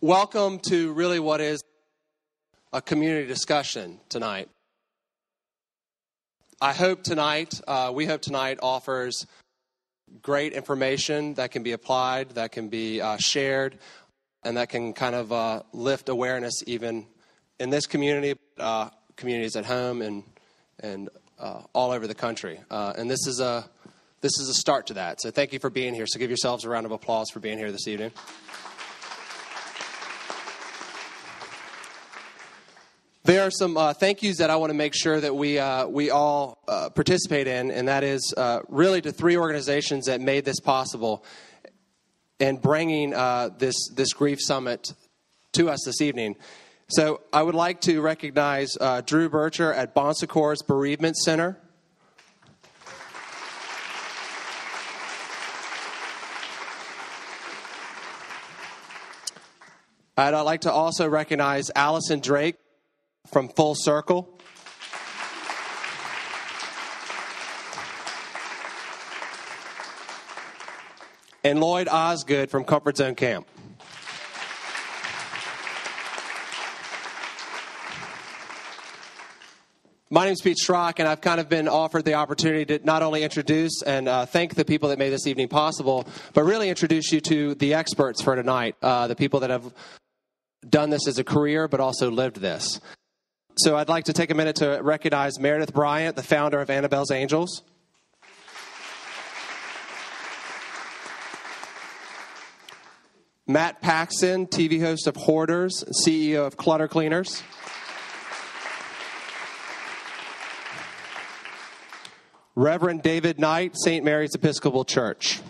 Welcome to really what is a community discussion tonight. We hope tonight offers great information that can be applied, that can be shared, and that can kind of lift awareness even in this community, communities at home and all over the country. And this is a start to that. So thank you for being here. So give yourselves a round of applause for being here this evening. There are some thank yous that I want to make sure that we all participate in, and that is really to three organizations that made this possible and bringing this Grief Summit to us this evening. So I would like to recognize Drew Bircher at Bon Secours Bereavement Center. I'd like to also recognize Allison Drake from Full Circle. And Lloyd Osgood from Comfort Zone Camp. My name is Shrock, and I've kind of been offered the opportunity to not only introduce and thank the people that made this evening possible, but really introduce you to the experts for tonight, the people that have done this as a career, but also lived this. So I'd like to take a minute to recognize Meredith Bryant, the founder of Annabelle's Angels. Matt Paxson, TV host of Hoarders, CEO of Clutter Cleaners. Reverend David Knight, St. Mary's Episcopal Church.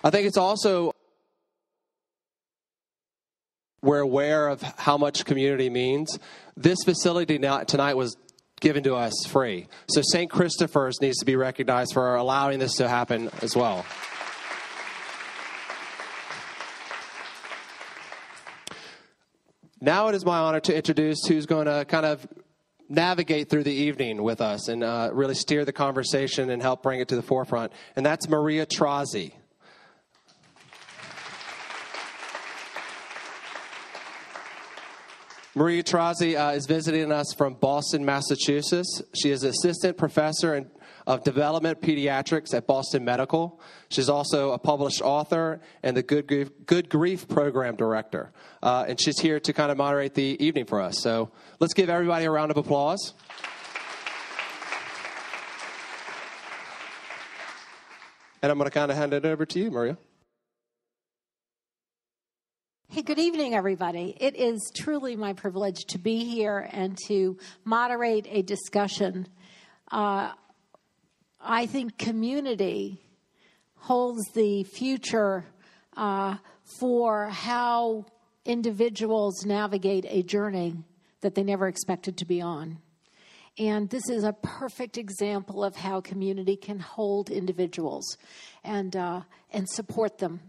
I think it's also, we're aware of how much community means. This facility tonight was given to us free. So St. Christopher's needs to be recognized for allowing this to happen as well. Now it is my honor to introduce who's going to kind of navigate through the evening with us and really steer the conversation and help bring it to the forefront. And that's Maria Trozzi. Maria Trozzi is visiting us from Boston, Massachusetts. She is assistant professor of development pediatrics at Boston Medical. She's also a published author and the Good Grief program director. And she's here to kind of moderate the evening for us. So let's give everybody a round of applause. And I'm going to kind of hand it over to you, Maria. Hey, good evening, everybody. It is truly my privilege to be here and to moderate a discussion. I think community holds the future for how individuals navigate a journey that they never expected to be on. And this is a perfect example of how community can hold individuals and support them.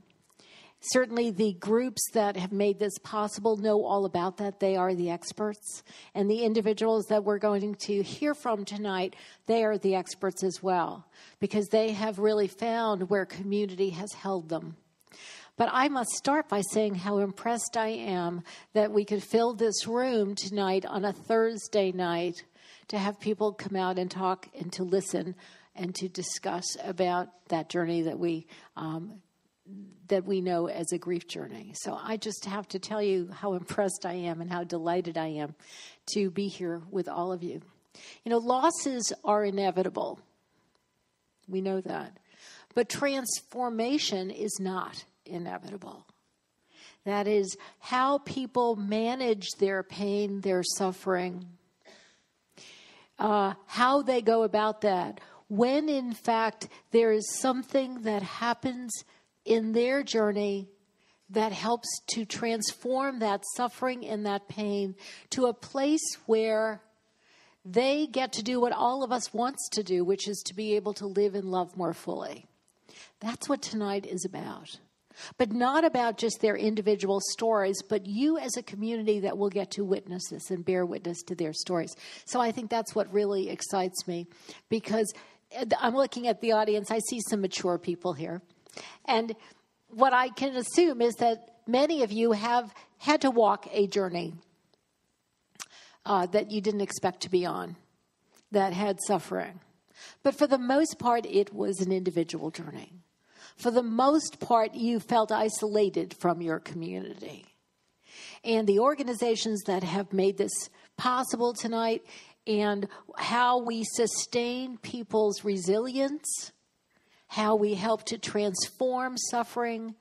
Certainly the groups that have made this possible know all about that. They are the experts. And the individuals that we're going to hear from tonight, they are the experts as well, because they have really found where community has held them. But I must start by saying how impressed I am that we could fill this room tonight on a Thursday night to have people come out and talk and to listen and to discuss about that journey that we know as a grief journey. So I just have to tell you how impressed I am and how delighted I am to be here with all of you. You know, losses are inevitable. We know that. But transformation is not inevitable. That is how people manage their pain, their suffering, how they go about that. When, in fact, there is something that happens in their journey that helps to transform that suffering and that pain to a place where they get to do what all of us wants to do, which is to be able to live and love more fully. That's what tonight is about. But not about just their individual stories, but you as a community that will get to witness this and bear witness to their stories. So I think that's what really excites me, because I'm looking at the audience. I see some mature people here. And what I can assume is that many of you have had to walk a journey that you didn't expect to be on, that had suffering. But for the most part, it was an individual journey. For the most part, you felt isolated from your community. And the organizations that have made this possible tonight and how we sustain people's resilience, how we help to transform suffering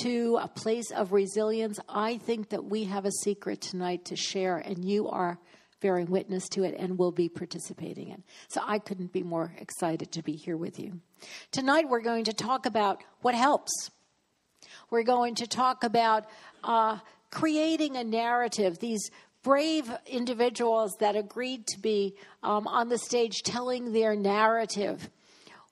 to a place of resilience, I think that we have a secret tonight to share, and you are bearing witness to it and will be participating in. So I couldn't be more excited to be here with you. Tonight we're going to talk about what helps. We're going to talk about creating a narrative. These brave individuals that agreed to be on the stage telling their narrative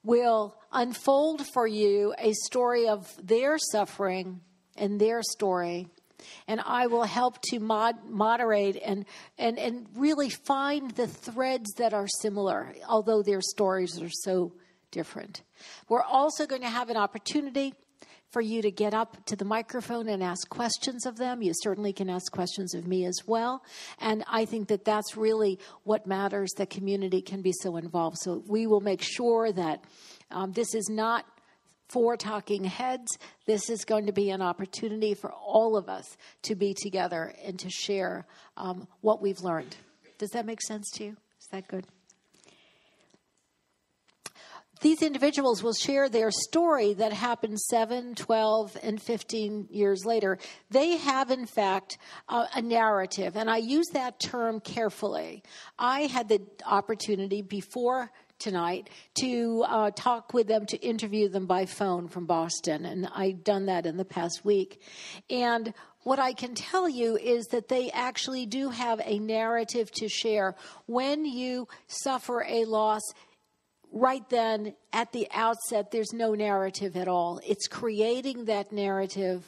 will unfold for you a story of their suffering and their story. And I will help to moderate and really find the threads that are similar, although their stories are so different. We're also going to have an opportunity for you to get up to the microphone and ask questions of them. You certainly can ask questions of me as well. And I think that that's really what matters, that community can be so involved. So we will make sure that this is not for talking heads. This is going to be an opportunity for all of us to be together and to share what we've learned. Does that make sense to you? Is that good? These individuals will share their story that happened 7, 12, and 15 years later. They have, in fact, a narrative, and I use that term carefully. I had the opportunity before tonight to talk with them, to interview them by phone from Boston, and I've done that in the past week. And what I can tell you is that they actually do have a narrative to share. When you suffer a loss, right then, at the outset, there's no narrative at all. It's creating that narrative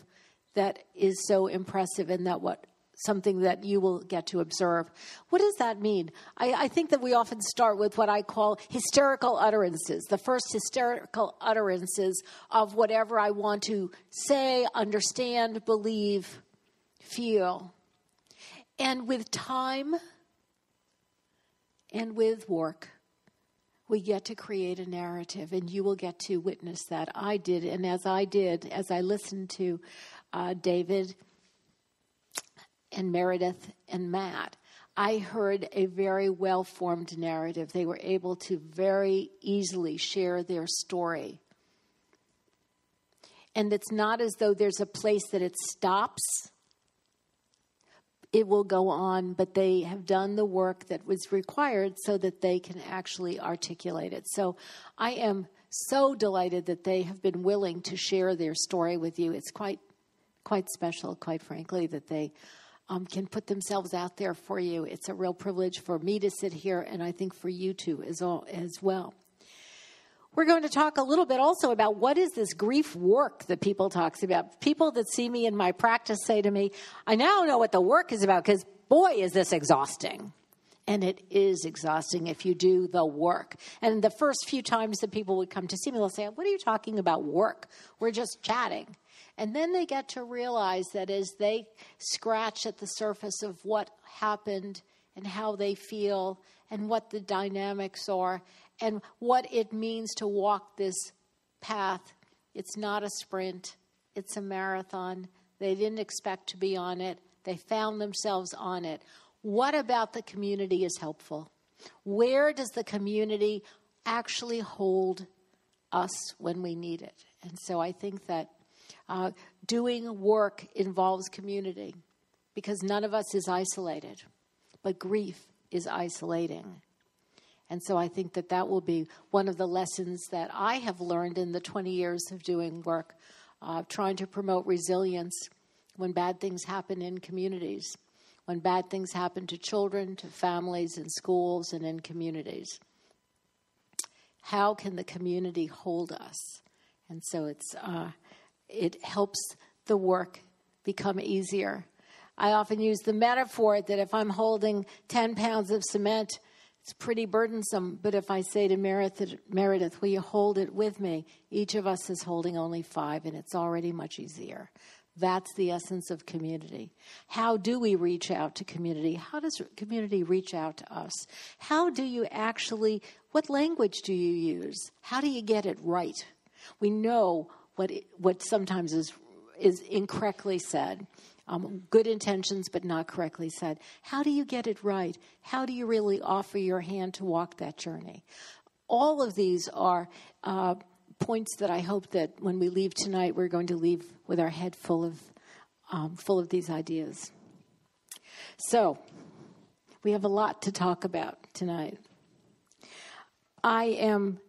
that is so impressive, and something that you will get to observe. What does that mean? I think that we often start with what I call hysterical utterances, the first hysterical utterances of whatever I want to say, understand, believe, feel. And with time and with work, we get to create a narrative, and you will get to witness that. I did, and as I listened to David and Meredith and Matt, I heard a very well-formed narrative. They were able to very easily share their story. And it's not as though there's a place that it stops. It will go on, but they have done the work that was required so that they can actually articulate it. So I am so delighted that they have been willing to share their story with you. It's quite special, quite frankly, that they can put themselves out there for you. It's a real privilege for me to sit here, and I think for you too as well. We're going to talk a little bit also about what is this grief work that people talk about. People that see me in my practice say to me, I now know what the work is about, because boy, is this exhausting. And it is exhausting if you do the work. And the first few times that people would come to see me, they'll say, what are you talking about work? We're just chatting. And then they get to realize that as they scratch at the surface of what happened and how they feel and what the dynamics are, and what it means to walk this path. It's not a sprint. It's a marathon. They didn't expect to be on it. They found themselves on it. What about the community is helpful? Where does the community actually hold us when we need it? And so I think that doing work involves community, because none of us is isolated, but grief is isolating. And so I think that will be one of the lessons that I have learned in the 20 years of doing work, trying to promote resilience when bad things happen in communities, when bad things happen to children, to families, in schools, and in communities. How can the community hold us? And so it helps the work become easier. I often use the metaphor that if I'm holding 10 pounds of cement It's pretty burdensome, but if I say to Meredith, will you hold it with me? Each of us is holding only 5, and it's already much easier. That's the essence of community. How do we reach out to community? How does community reach out to us? How do you actually, what language do you use? How do you get it right? We know what sometimes is incorrectly said. Good intentions, but not correctly said. How do you get it right? How do you really offer your hand to walk that journey? All of these are points that I hope that when we leave tonight, we're going to leave with our head full of these ideas. So, we have a lot to talk about tonight. I am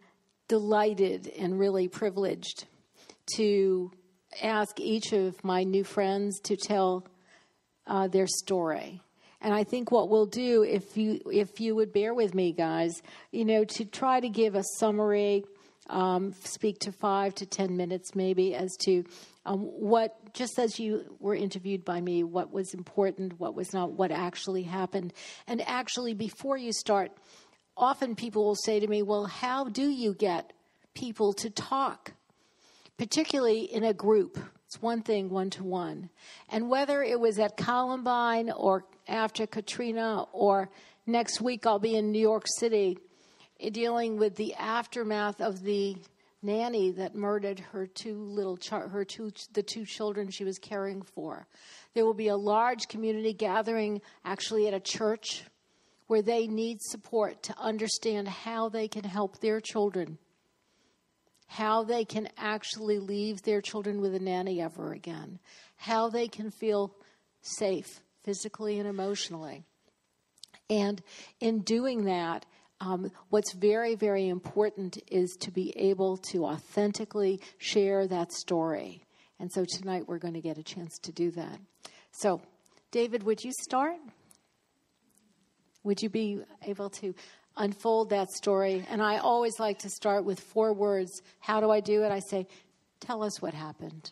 delighted and really privileged to ask each of my new friends to tell their story. And I think what we'll do, if you would bear with me, guys, to try to give a summary, speak to 5 to 10 minutes maybe as to what, just as you were interviewed by me, what was important, what was not, what actually happened. And actually, before you start, often people will say to me, well, how do you get people to talk? Particularly in a group. It's one thing, one-to-one. And whether it was at Columbine or after Katrina or next week I'll be in New York City dealing with the aftermath of the nanny that murdered her the 2 children she was caring for. There will be a large community gathering actually at a church where they need support to understand how they can help their children, how they can actually leave their children with a nanny ever again, how they can feel safe physically and emotionally. And in doing that, what's very, very important is to be able to authentically share that story. And so tonight we're going to get a chance to do that. So, David, would you start? Would you be able to unfold that story? And I always like to start with 4 words. How do I do it? I say, tell us what happened.